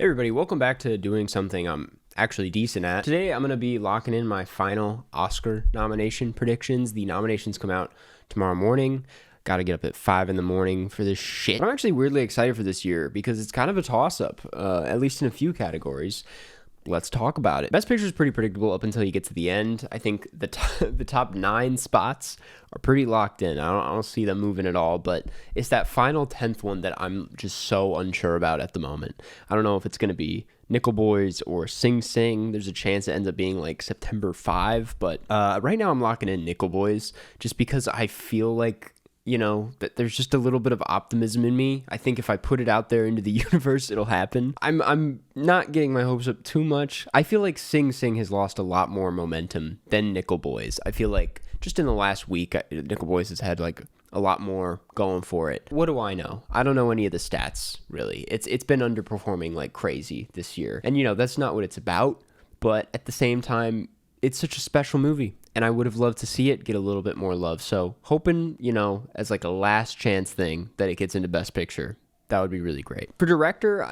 Hey everybody, welcome back to doing something I'm actually decent at. Today I'm going to be locking in my final Oscar nomination predictions. The nominations come out tomorrow morning. Got to get up at 5 in the morning for this shit. But I'm actually weirdly excited for this year because it's kind of a toss-up, at least in a few categories. Let's talk about it. Best Picture is pretty predictable up until you get to the end. I think the top 9 spots are pretty locked in. I don't see them moving at all, but it's that final 10th one that I'm just so unsure about at the moment. I don't know if it's going to be Nickel Boys or Sing Sing. There's a chance it ends up being like September 5, but right now I'm locking in Nickel Boys just because I feel like that there's just a little bit of optimism in me. I think if I put it out there into the universe, it'll happen. I'm not getting my hopes up too much. I feel like Sing Sing has lost a lot more momentum than Nickel Boys. I feel like just in the last week, Nickel Boys has had like a lot more going for it. What do I know? I don't know any of the stats, really. It's been underperforming like crazy this year. And that's not what it's about, but at the same time, it's such a special movie. And I would have loved to see it get a little bit more love. So hoping, as like a last chance thing that it gets into Best Picture. That would be really great. For director,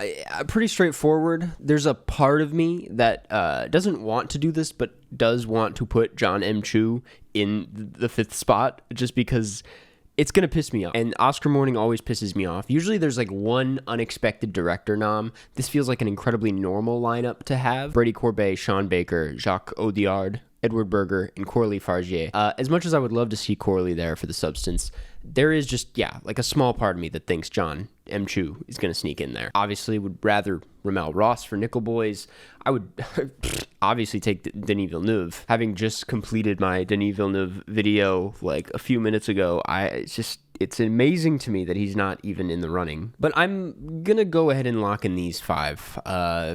pretty straightforward. There's a part of me that doesn't want to do this, but does want to put John M. Chu in the 5th spot just because it's going to piss me off. And Oscar morning always pisses me off. Usually there's like one unexpected director nom. This feels like an incredibly normal lineup to have. Brady Corbet, Sean Baker, Jacques Audiard, Edward Berger, and Coralie Fargier. As much as I would love to see Coralie there for the substance, there is just, like a small part of me that thinks John M. Chu is going to sneak in there. Obviously, would rather Ramel Ross for Nickel Boys. I would obviously take Denis Villeneuve. Having just completed my Denis Villeneuve video like a few minutes ago, it's amazing to me that he's not even in the running. But I'm going to go ahead and lock in these 5.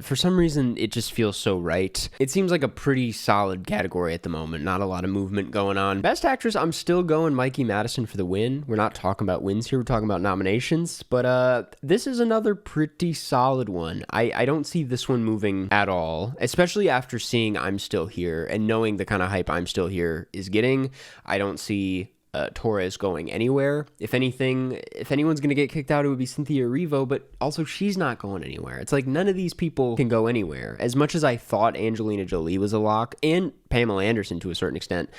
For some reason, it just feels so right. It seems like a pretty solid category at the moment. Not a lot of movement going on. Best Actress, I'm still going Mikey Madison for the win. We're not talking about wins here. We're talking about nominations. But this is another pretty solid one. I don't see this one moving at all, especially after seeing I'm Still Here and knowing the kind of hype I'm Still Here is getting. I don't see Torres going anywhere. If anything, if anyone's going to get kicked out, it would be Cynthia Erivo, but also she's not going anywhere. It's like none of these people can go anywhere. As much as I thought Angelina Jolie was a lock, and Pamela Anderson to a certain extent,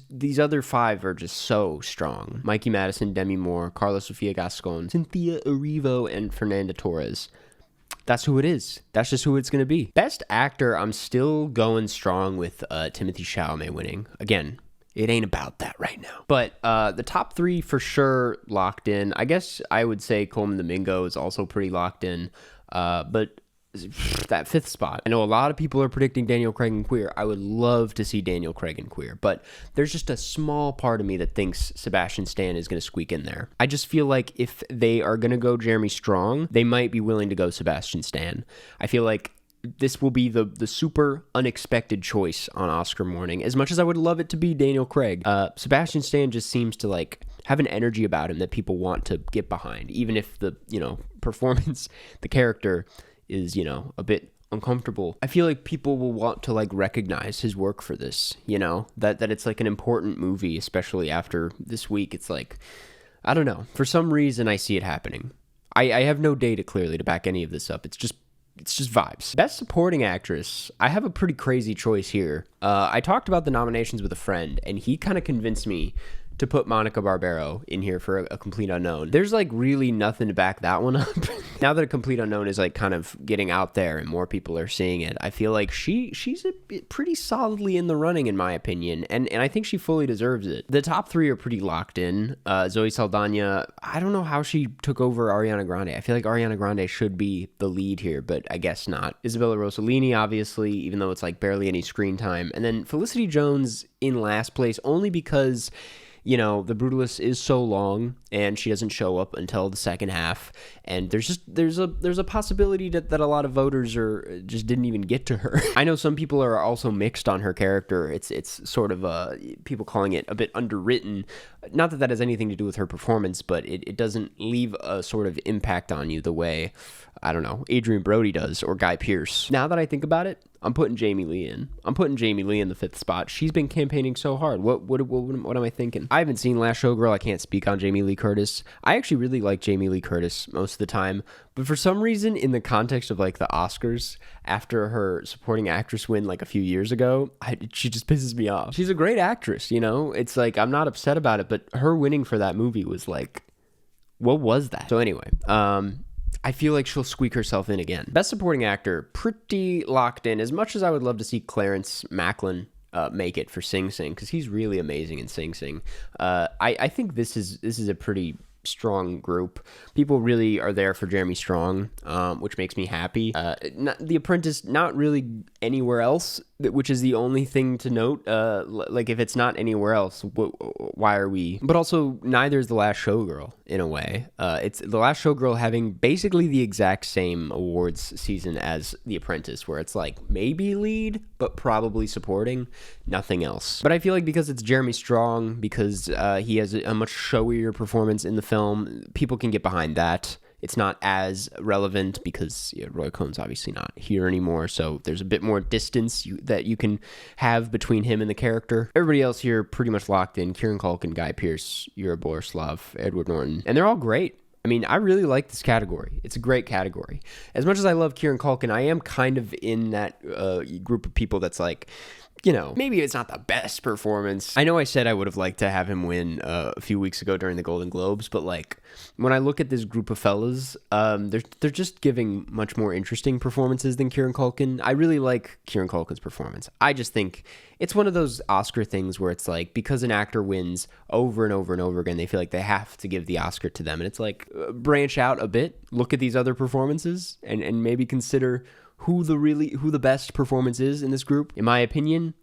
these other 5 are just so strong. Mikey Madison, Demi Moore, Carla Sofia Gascon, Cynthia Erivo, and Fernanda Torres. That's who it is. That's just who it's going to be. Best Actor, I'm still going strong with Timothée Chalamet winning. Again, it ain't about that right now. But the top 3 for sure locked in. I guess I would say Coleman Domingo is also pretty locked in. But that 5th spot. I know a lot of people are predicting Daniel Craig and Queer. I would love to see Daniel Craig and Queer. But there's just a small part of me that thinks Sebastian Stan is going to squeak in there. I just feel like if they are going to go Jeremy Strong, they might be willing to go Sebastian Stan. I feel like this will be the super unexpected choice on Oscar morning. As much as I would love it to be Daniel Craig, Sebastian Stan just seems to like have an energy about him that people want to get behind, even if the performance, the character is a bit uncomfortable. I feel like people will want to like recognize his work for this. That it's like an important movie, especially after this week. It's like, I don't know. For some reason, I see it happening. I have no data clearly to back any of this up. It's just vibes. Best Supporting Actress, I have a pretty crazy choice here. I talked about the nominations with a friend, and he kind of convinced me to put Monica Barbero in here for a Complete Unknown. There's like really nothing to back that one up. Now that A Complete Unknown is like kind of getting out there and more people are seeing it, I feel like she's pretty solidly in the running in my opinion, and I think she fully deserves it. The top 3 are pretty locked in. Zoe Saldana, I don't know how she took over Ariana Grande. I feel like Ariana Grande should be the lead here, but I guess not. Isabella Rossellini, obviously, even though it's like barely any screen time. And then Felicity Jones in last place only because The Brutalist is so long and she doesn't show up until the second half. And there's a possibility that a lot of voters just didn't even get to her. I know some people are also mixed on her character. It's sort of people calling it a bit underwritten. Not that has anything to do with her performance, but it doesn't leave a sort of impact on you the way I don't know, Adrian Brody does or Guy Pearce. Now that I think about it, I'm putting Jamie Lee in. I'm putting Jamie Lee in the 5th spot. She's been campaigning so hard. What am I thinking? I haven't seen Last Showgirl. I can't speak on Jamie Lee Curtis. I actually really like Jamie Lee Curtis most of the time, but for some reason, in the context of like the Oscars, after her supporting actress win like a few years ago, she just pisses me off. She's a great actress, you know? It's like, I'm not upset about it, but her winning for that movie was like, what was that? So anyway, I feel like she'll squeak herself in again. Best Supporting Actor, pretty locked in. As much as I would love to see Clarence Macklin make it for Sing Sing, because he's really amazing in Sing Sing. I think this is a pretty strong group. People really are there for Jeremy Strong, which makes me happy. The Apprentice, not really anywhere else, which is the only thing to note. Like, if it's not anywhere else, why are we? But also, neither is The Last Showgirl, in a way. It's The Last Showgirl having basically the exact same awards season as The Apprentice, where it's like maybe lead, but probably supporting, nothing else. But I feel like because it's Jeremy Strong, because he has a much showier performance in the film, people can get behind that. It's not as relevant because Roy Cohn's obviously not here anymore, so there's a bit more distance that you can have between him and the character. Everybody else here pretty much locked in. Kieran Culkin, Guy Pearce, Yura Borislav, Edward Norton, and they're all great. I mean, I really like this category. It's a great category. As much as I love Kieran Culkin, I am kind of in that group of people that's like, you know, maybe it's not the best performance. I know I said I would have liked to have him win a few weeks ago during the Golden Globes, but like when I look at this group of fellas, they're just giving much more interesting performances than Kieran Culkin. I really like Kieran Culkin's performance. I just think it's one of those Oscar things where it's like, because an actor wins over and over and over again, they feel like they have to give the Oscar to them. And it's like, branch out a bit, look at these other performances, and maybe consider who the best performance is in this group. In my opinion,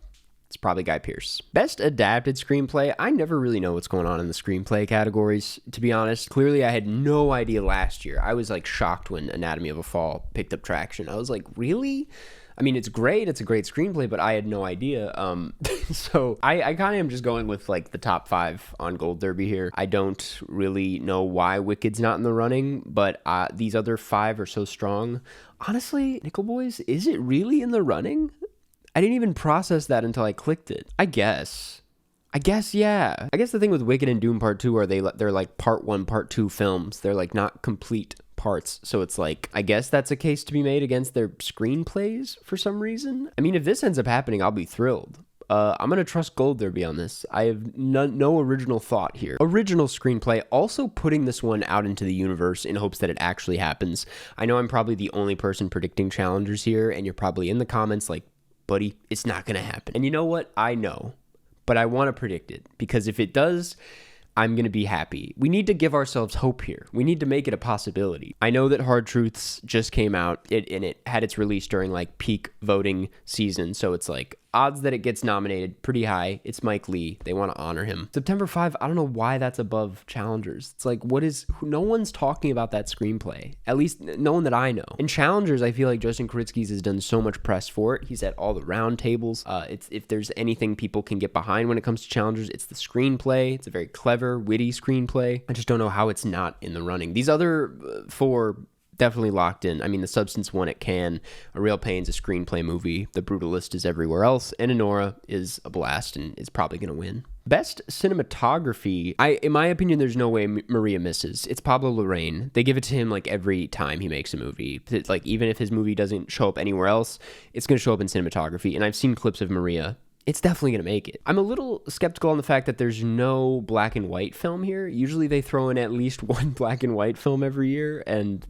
it's probably Guy Pearce. Best Adapted Screenplay. I never really know what's going on in the screenplay categories, to be honest. Clearly, I had no idea last year. I was like shocked when Anatomy of a Fall picked up traction. I was like, really? I mean, it's great. It's a great screenplay, but I had no idea. So I kind of am just going with like the top 5 on Gold Derby here. I don't really know why Wicked's not in the running, but these other 5 are so strong. Honestly, Nickel Boys, is it really in the running? I didn't even process that until I clicked it. I guess, yeah. I guess the thing with Wicked and Doom Part 2 are they're like Part 1, Part 2 films. They're like not complete parts. So it's like, I guess that's a case to be made against their screenplays for some reason. I mean, if this ends up happening, I'll be thrilled. I'm going to trust Gold Derby on this. I have no original thought here. Original screenplay, also putting this one out into the universe in hopes that it actually happens. I know I'm probably the only person predicting challengers here, and you're probably in the comments like, buddy, it's not going to happen. And you know what? I know, but I want to predict it, because if it does, I'm going to be happy. We need to give ourselves hope here. We need to make it a possibility. I know that Hard Truths just came out, and it had its release during like peak voting season, so it's like odds that it gets nominated pretty high. It's Mike Lee. They want to honor him. September 5, I don't know why that's above Challengers. It's like, no one's talking about that screenplay. At least no one that I know. In Challengers, I feel like Justin Kritzky's has done so much press for it. He's at all the round tables. If there's anything people can get behind when it comes to Challengers, it's the screenplay. It's a very clever, witty screenplay. I just don't know how it's not in the running. These other 4 definitely locked in. I mean, The Substance won at Cannes. A Real Pain's a screenplay movie. The Brutalist is everywhere else. And Anora is a blast and is probably going to win. Best cinematography. In my opinion, there's no way Maria misses. It's Pablo Larraín. They give it to him like every time he makes a movie. It's like, even if his movie doesn't show up anywhere else, it's going to show up in cinematography. And I've seen clips of Maria. It's definitely going to make it. I'm a little skeptical on the fact that there's no black and white film here. Usually they throw in at least one black and white film every year, and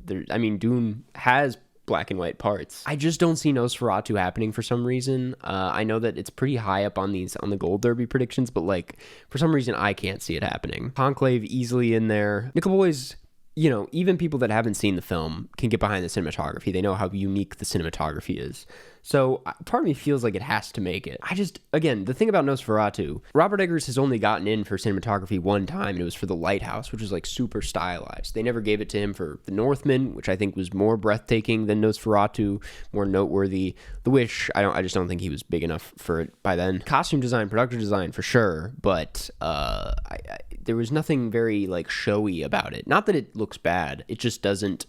Dune has black and white parts. I just don't see Nosferatu happening for some reason. I know that it's pretty high up on the Gold Derby predictions, but like for some reason I can't see it happening. Conclave easily in there. Nickel Boys, you know, even people that haven't seen the film can get behind the cinematography. They know how unique the cinematography is. So part of me feels like it has to make it. Again, the thing about Nosferatu, Robert Eggers has only gotten in for cinematography one time, and it was for The Lighthouse, which was like super stylized. They never gave it to him for The Northman, which I think was more breathtaking than Nosferatu, more noteworthy. The Wish, I just don't think he was big enough for it by then. Costume design, production design for sure, but there was nothing very like showy about it. Not that it looks bad, it just doesn't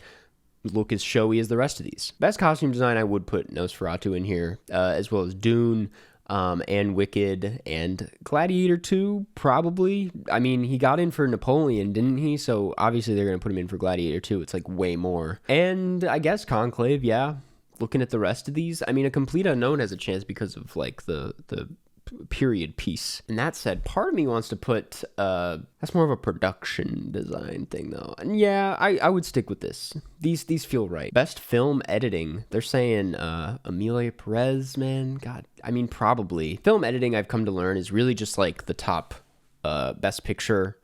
look as showy as the rest of these. Best costume design, I would put Nosferatu in here, as well as Dune, and Wicked, and Gladiator 2, probably. I mean, he got in for Napoleon, didn't he? So obviously they're going to put him in for Gladiator 2. It's like way more. And I guess Conclave, yeah. Looking at the rest of these, I mean, A Complete Unknown has a chance because of like the period piece. And that said, part of me wants to put that's more of a production design thing though, and yeah, I would stick with this. These feel right. Best film editing, they're saying Emilia Perez, man. God, I mean, probably film editing, I've come to learn, is really just like the top best picture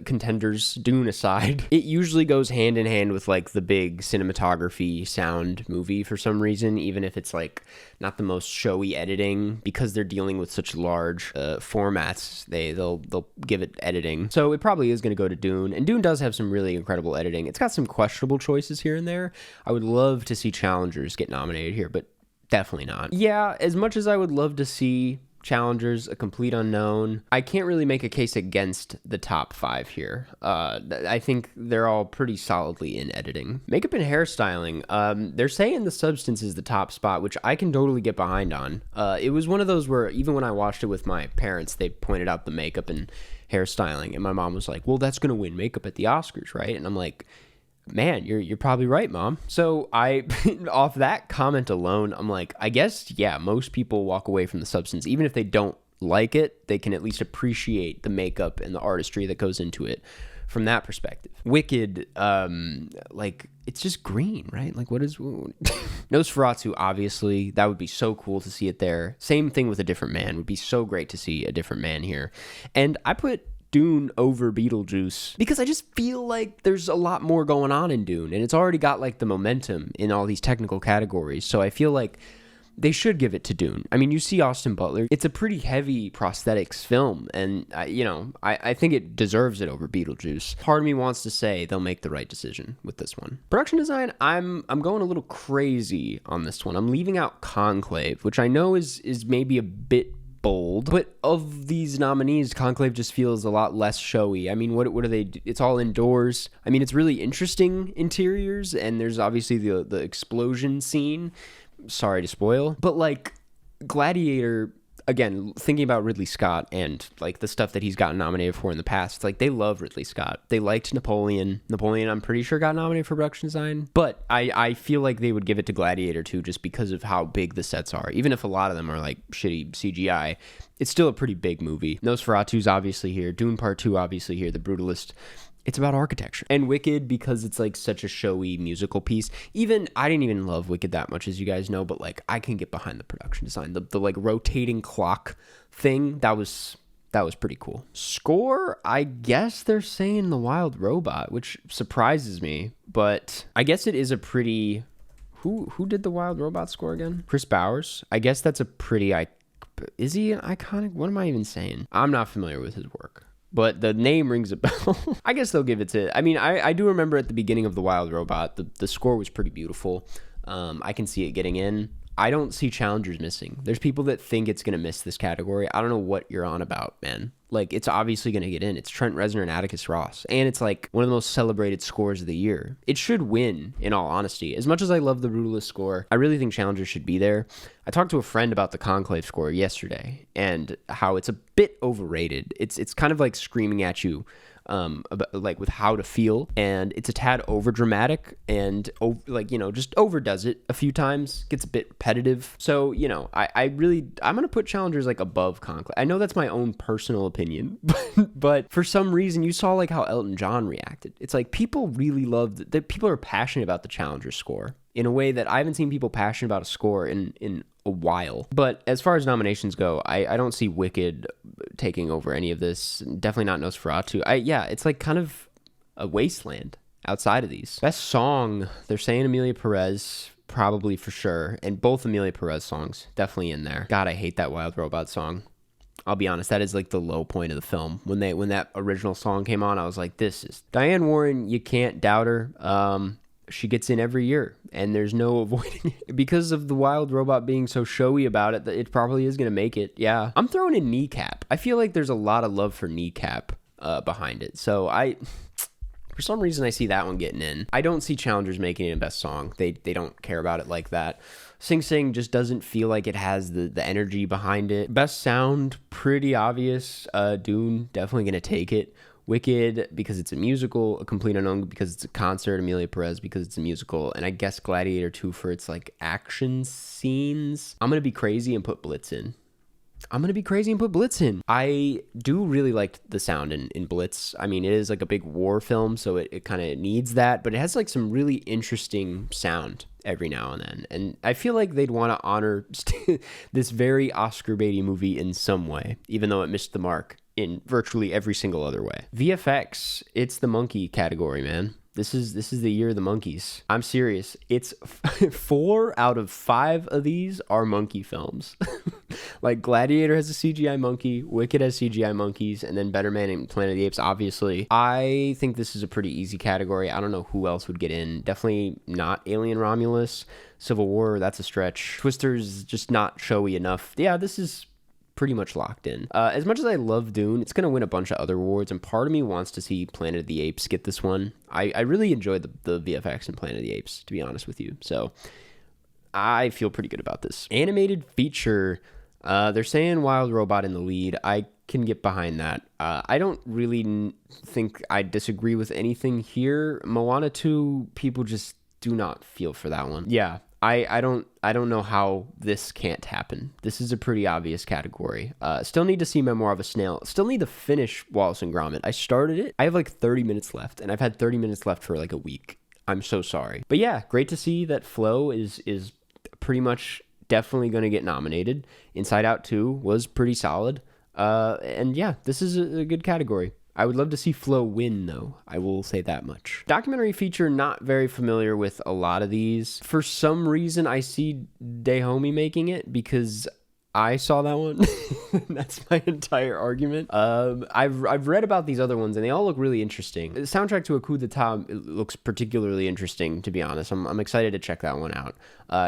contenders, Dune aside. It usually goes hand in hand with like the big cinematography sound movie for some reason, even if it's like not the most showy editing, because they're dealing with such large formats. They'll give it editing. So it probably is going to go to Dune, and Dune does have some really incredible editing. It's got some questionable choices here and there. I would love to see challengers get nominated here, but definitely not. Yeah, as much as I would love to see challengers, A Complete Unknown, I can't really make a case against the top 5 here. I think they're all pretty solidly in editing. Makeup and hairstyling, they're saying The Substance is the top spot, which I can totally get behind on. It was one of those where even when I watched it with my parents, they pointed out the makeup and hairstyling, and my mom was like, well, that's gonna win makeup at the Oscars, right? And I'm like, man, you're probably right, Mom. So I, off that comment alone, I'm like, I guess, yeah, most people walk away from The Substance. Even if they don't like it, they can at least appreciate the makeup and the artistry that goes into it from that perspective. Wicked, like, it's just green, right? Like, what is... Nosferatu, obviously, that would be so cool to see it there. Same thing with A Different Man. Would be so great to see A Different Man here. And I put Dune over Beetlejuice because I just feel like there's a lot more going on in Dune, and it's already got like the momentum in all these technical categories, so I feel like they should give it to Dune. I mean, you see Austin Butler, it's a pretty heavy prosthetics film, and I think it deserves it over Beetlejuice. Part of me wants to say they'll make the right decision with this one. Production design, I'm going a little crazy on this one. I'm leaving out Conclave, which I know is maybe a bit bold, but of these nominees, Conclave just feels a lot less showy. I mean, what do they do? It's all indoors. I mean, it's really interesting interiors, and there's obviously the explosion scene. Sorry to spoil, but like Gladiator, again, thinking about Ridley Scott and like the stuff that he's gotten nominated for in the past, it's like they love Ridley Scott. They liked Napoleon. I'm pretty sure got nominated for production design, but I feel like they would give it to Gladiator too, just because of how big the sets are. Even if a lot of them are like shitty CGI, it's still a pretty big movie. Nosferatu's obviously here. Dune Part 2 obviously here. The Brutalist. It's about architecture. And Wicked, because it's like such a showy musical piece. Even, I didn't even love Wicked that much, as you guys know, but like I can get behind the production design. The like rotating clock thing, that was pretty cool. Score, I guess they're saying The Wild Robot, which surprises me, but I guess it is a pretty... Who did The Wild Robot score again? Chris Bowers. I guess that's a pretty... Is he iconic? What am I even saying? I'm not familiar with his work, but the name rings a bell. I guess they'll give it to... I mean, I do remember at the beginning of The Wild Robot, the score was pretty beautiful. I can see it getting in. I don't see challengers missing. There's people that think it's going to miss this category. I don't know what you're on about, man. Like, it's obviously going to get in. It's Trent Reznor and Atticus Ross. And it's like one of the most celebrated scores of the year. It should win, in all honesty. As much as I love the Brutalist score, I really think challengers should be there. I talked to a friend about the Conclave score yesterday and how it's a bit overrated. It's kind of like screaming at you about, like, with how to feel, and it's a tad over dramatic and just overdoes it a few times, gets a bit repetitive. So I'm gonna put challengers like above Conclave. I know that's my own personal opinion, but for some reason you saw like how Elton John reacted. It's like people really loved that. People are passionate about the challenger score in a way that I haven't seen people passionate about a score in a while. But as far as nominations go, I don't see Wicked taking over any of this. Definitely not Nosferatu. It's like kind of a wasteland outside of these. Best song, they're saying Emilia Perez, probably for sure. And both Emilia Perez songs, definitely in there. God, I hate that Wild Robot song. I'll be honest, that is like the low point of the film. When that original song came on, I was like, this is... Diane Warren, you can't doubt her. She gets in every year, and there's no avoiding it. Because of the Wild Robot being so showy about it, it probably is going to make it. Yeah. I'm throwing in Kneecap. I feel like there's a lot of love for Kneecap behind it. So For some reason, I see that one getting in. I don't see Challengers making it in Best Song. They don't care about it like that. Sing Sing just doesn't feel like it has the energy behind it. Best Sound, pretty obvious. Dune, definitely going to take it. Wicked, because it's a musical. A Complete Unknown, because it's a concert. Amelia Perez, because it's a musical. And I guess Gladiator 2 for its, like, action scenes. I'm going to be crazy and put Blitz in. I do really like the sound in Blitz. I mean, it is like a big war film, so it kind of needs that, but it has like some really interesting sound every now and then. And I feel like they'd want to honor this very Oscar baity movie in some way, even though it missed the mark in virtually every single other way. VFX, it's the monkey category, man. This is the year of the monkeys. I'm serious. It's 4 out of 5 of these are monkey films. Like Gladiator has a CGI monkey, Wicked has CGI monkeys, and then Better Man and Planet of the Apes, obviously. I think this is a pretty easy category. I don't know who else would get in. Definitely not Alien Romulus. Civil War, that's a stretch. Twister's just not showy enough. Yeah, this is pretty much locked in. As much as I love Dune, it's going to win a bunch of other awards, and part of me wants to see Planet of the Apes get this one. I really enjoyed the VFX in Planet of the Apes, to be honest with you. So I feel pretty good about this. Animated feature, they're saying Wild Robot in the lead. I can get behind that. I don't really think I disagree with anything here. Moana 2, people just do not feel for that one. Yeah. I don't know how this can't happen. This is a pretty obvious category. Still need to see Memoir of a Snail. Still need to finish Wallace and Gromit. I started it. I have like 30 minutes left, and I've had 30 minutes left for like a week. I'm so sorry. But yeah, great to see that Flow is pretty much definitely going to get nominated. Inside Out 2 was pretty solid. And yeah, this is a good category. I would love to see Flow win, though. I will say that much. Documentary feature, not very familiar with a lot of these. For some reason, I see Dahomey making it because I saw that one. That's my entire argument. I've read about these other ones, and they all look really interesting. The soundtrack to A Coup d'Etat looks particularly interesting, to be honest. I'm excited to check that one out.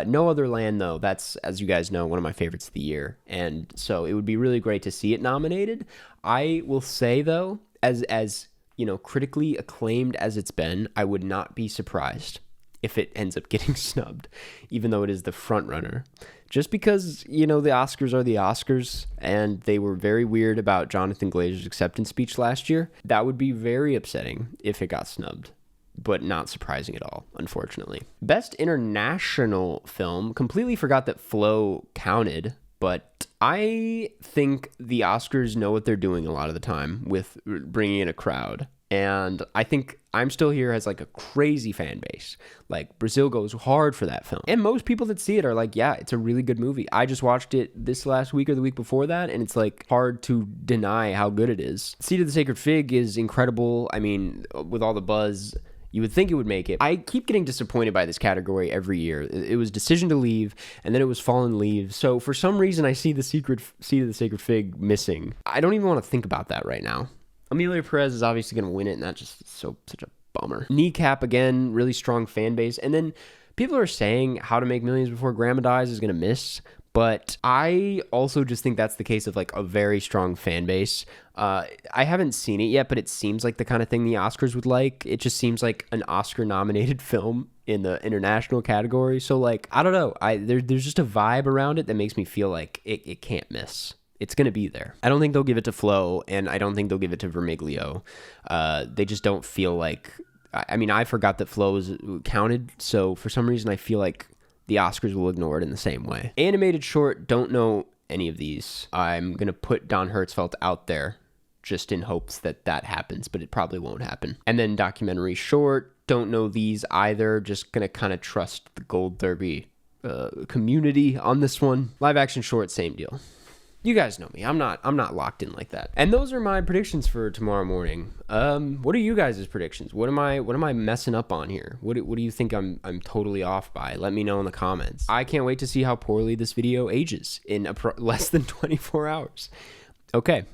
No Other Land, though, that's, as you guys know, one of my favorites of the year. And so it would be really great to see it nominated. I will say, though, as you know, critically acclaimed as it's been, I would not be surprised if it ends up getting snubbed, even though it is the front runner. Just because, you know, the Oscars are the Oscars, and they were very weird about Jonathan Glazer's acceptance speech last year. That would be very upsetting if it got snubbed, but not surprising at all, unfortunately. Best International Film, completely forgot that Flow counted. But I think the Oscars know what they're doing a lot of the time with bringing in a crowd. And I think I'm Still Here has like a crazy fan base. Like Brazil goes hard for that film. And most people that see it are like, yeah, it's a really good movie. I just watched it this last week or the week before that, and it's like hard to deny how good it is. Seed of the Sacred Fig is incredible. I mean, with all the buzz, you would think it would make it. I keep getting disappointed by this category every year. It was Decision to Leave, and then it was Fallen Leaves. So for some reason, I see the Seed of the Sacred Fig missing. I don't even want to think about that right now. Amelia Perez is obviously going to win it, and that's just such a bummer. Kneecap, again, really strong fan base. And then people are saying How to Make Millions Before Grandma Dies is going to miss. But I also just think that's the case of like a very strong fan base. I haven't seen it yet, but it seems like the kind of thing the Oscars would like. It just seems like an Oscar-nominated film in the international category. So like, I don't know. There's just a vibe around it that makes me feel like it can't miss. It's going to be there. I don't think they'll give it to Flo, and I don't think they'll give it to Vermiglio. They just don't feel like... I mean, I forgot that Flo was counted, so for some reason I feel like the Oscars will ignore it in the same way. Animated short, don't know any of these. I'm going to put Don Hertzfeldt out there just in hopes that happens, but it probably won't happen. And then documentary short, don't know these either. Just going to kind of trust the Gold Derby community on this one. Live action short, same deal. You guys know me. I'm not locked in like that. And those are my predictions for tomorrow morning. What are you guys' predictions? What am I messing up on here? What do you think I'm totally off by? Let me know in the comments. I can't wait to see how poorly this video ages in less than 24 hours. Okay.